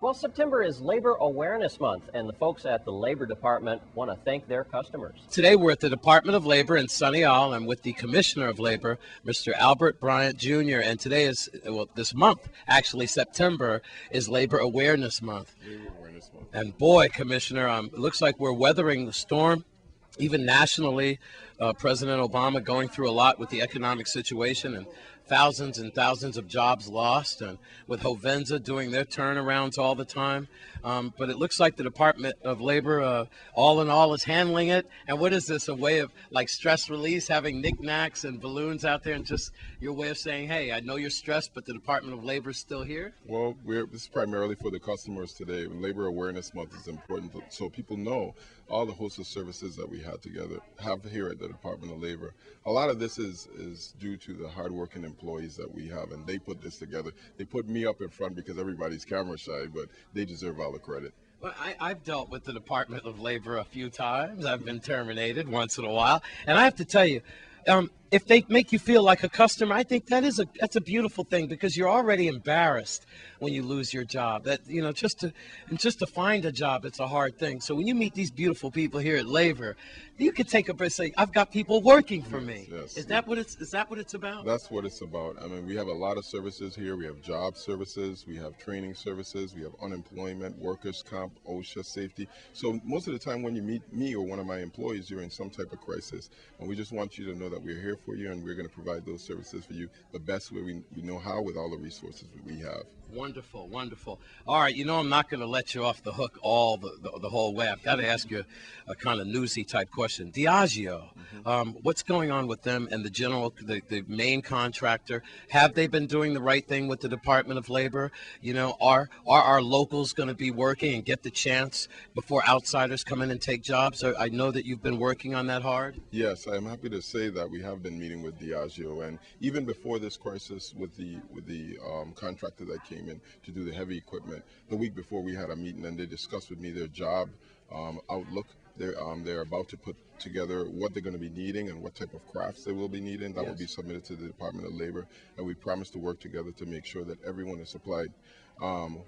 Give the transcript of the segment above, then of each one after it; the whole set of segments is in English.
Well, September is Labor Awareness Month, and the folks at the Labor Department want to thank their customers. Today we're at the Department of Labor in Sunny Isle. I'm with the Commissioner of Labor, Mr. Albert Bryant Jr. And today is, well, this month, actually September, is Labor Awareness Month. Labor Awareness Month. And boy, Commissioner, it looks like we're weathering the storm. Even nationally, President Obama going through a lot with the economic situation and thousands of jobs lost, and with Hovenza doing their turnarounds all the time. But it looks like the Department of Labor, all in all, is handling it. And what is this, a way of like stress release, having knickknacks and balloons out there, and just your way of saying, hey, I know you're stressed, but the Department of Labor is still here? Well, this is primarily for the customers today. Labor Awareness Month is important so people know all the host of services that we have here at the Department of Labor. A lot of this is due to the hardworking employees that we have, and they put this together. They put me up in front because everybody's camera shy, but they deserve all the credit. Well, I've dealt with the Department of Labor a few times. I've been terminated once in a while, and I have to tell you, if they make you feel like a customer, I think that's a beautiful thing, because you're already embarrassed when you lose your job. That, you know, just to find a job, it's a hard thing. So when you meet these beautiful people here at Labor, you can take up and say, I've got people working for me. Yes. Is that what it's about? That's what it's about. I mean, we have a lot of services here. We have job services, we have training services, we have unemployment, workers' comp, OSHA, safety. So most of the time when you meet me or one of my employees, you're in some type of crisis. And we just want you to know that we're here for you, and we're going to provide those services for you the best way we know how, with all the resources that we have. Wonderful, wonderful. All right, you know, I'm not going to let you off the hook all the whole way. I've got to ask you a kind of newsy type question. Diageo, what's going on with them and the main contractor? Have they been doing the right thing with the Department of Labor? You know, are our locals going to be working and get the chance before outsiders come in and take jobs? I know that you've been working on that hard. Yes, I'm happy to say that we have been meeting with Diageo, and even before this crisis with the contractor that came in to do the heavy equipment, the week before we had a meeting, and they discussed with me their job outlook. They're about to put together what they're going to be needing and what type of crafts they will be needing. That will be submitted to the Department of Labor, and we promise to work together to make sure that everyone is supplied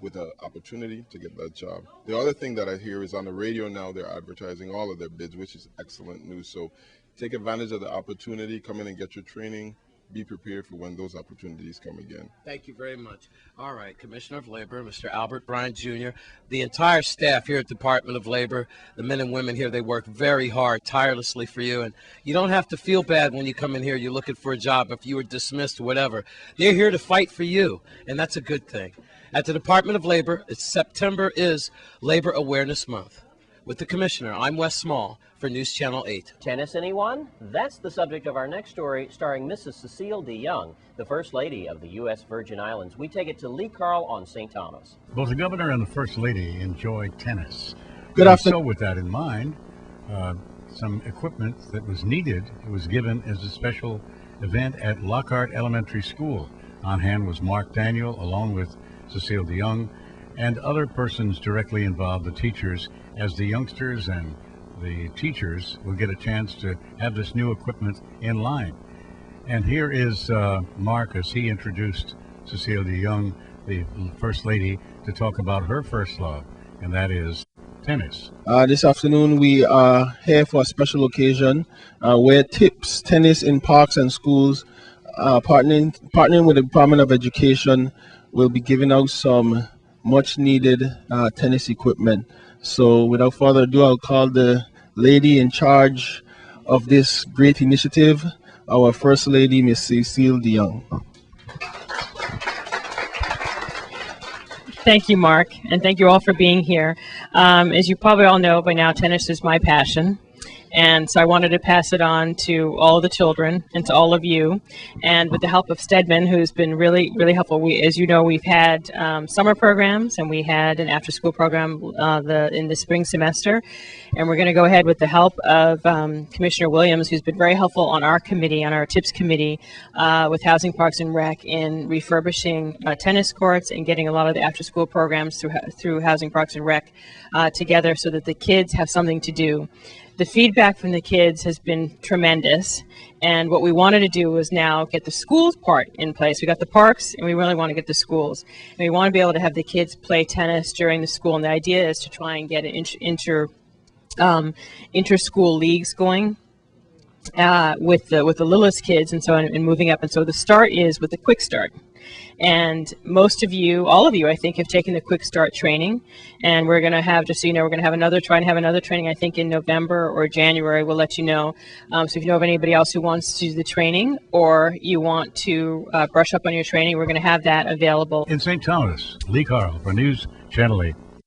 with an opportunity to get that job. The other thing that I hear is on the radio now, they're advertising all of their bids, which is excellent news. So take advantage of the opportunity, come in and get your training. Be prepared for when those opportunities come again. Thank you very much. All right, Commissioner of Labor, Mr. Albert Bryant Jr., the entire staff here at Department of Labor, the men and women here, they work very hard, tirelessly for you. And you don't have to feel bad when you come in here, you're looking for a job, if you were dismissed or whatever. They're here to fight for you, and that's a good thing. At the Department of Labor, September is Labor Awareness Month. With the Commissioner, I'm Wes Small for News Channel 8. Tennis, anyone? That's the subject of our next story, starring Mrs. Cecile DeYoung, the First Lady of the U.S. Virgin Islands. We take it to Lee Carl on St. Thomas. Both the Governor and the First Lady enjoy tennis. Good afternoon. So with that in mind, some equipment that was needed, it was given as a special event at Lockhart Elementary School. On hand was Mark Daniel, along with Cecile DeYoung, and other persons directly involved, the teachers, as the youngsters and the teachers will get a chance to have this new equipment in line. And here is Mark as he introduced Cecile DeYoung, the First Lady, to talk about her first love, and that is tennis. This afternoon we are here for a special occasion where TIPS, Tennis in Parks and Schools, partnering with the Department of Education, will be giving out some much needed tennis equipment. So without further ado, I'll call the lady in charge of this great initiative, our First Lady, Miss Cecile DeYoung. Thank you, Mark, and thank you all for being here. As you probably all know by now, tennis is my passion. And so I wanted to pass it on to all the children and to all of you. And with the help of Stedman, who's been really, really helpful. As you know, we've had summer programs, and we had an after-school program in the spring semester. And we're going to go ahead with the help of Commissioner Williams, who's been very helpful on our committee, on our TIPS committee, with Housing, Parks, and Rec in refurbishing tennis courts and getting a lot of the after-school programs through Housing, Parks, and Rec together so that the kids have something to do. the feedback from the kids has been tremendous. And what we wanted to do was now get the schools part in place. We got the parks, and we really want to get the schools. And we want to be able to have the kids play tennis during the school. And the idea is to try and get an inter-school leagues going with the littlest kids, and so and moving up. And so the start is with the quick start. And most of you, all of you, I think, have taken the quick start training, and we're going to have, just so you know, we're going to have another training, I think, in November or January. We'll let you know. So if you know of anybody else who wants to do the training, or you want to brush up on your training, we're going to have that available. In St. Thomas, Lee Carl for News Channel 8.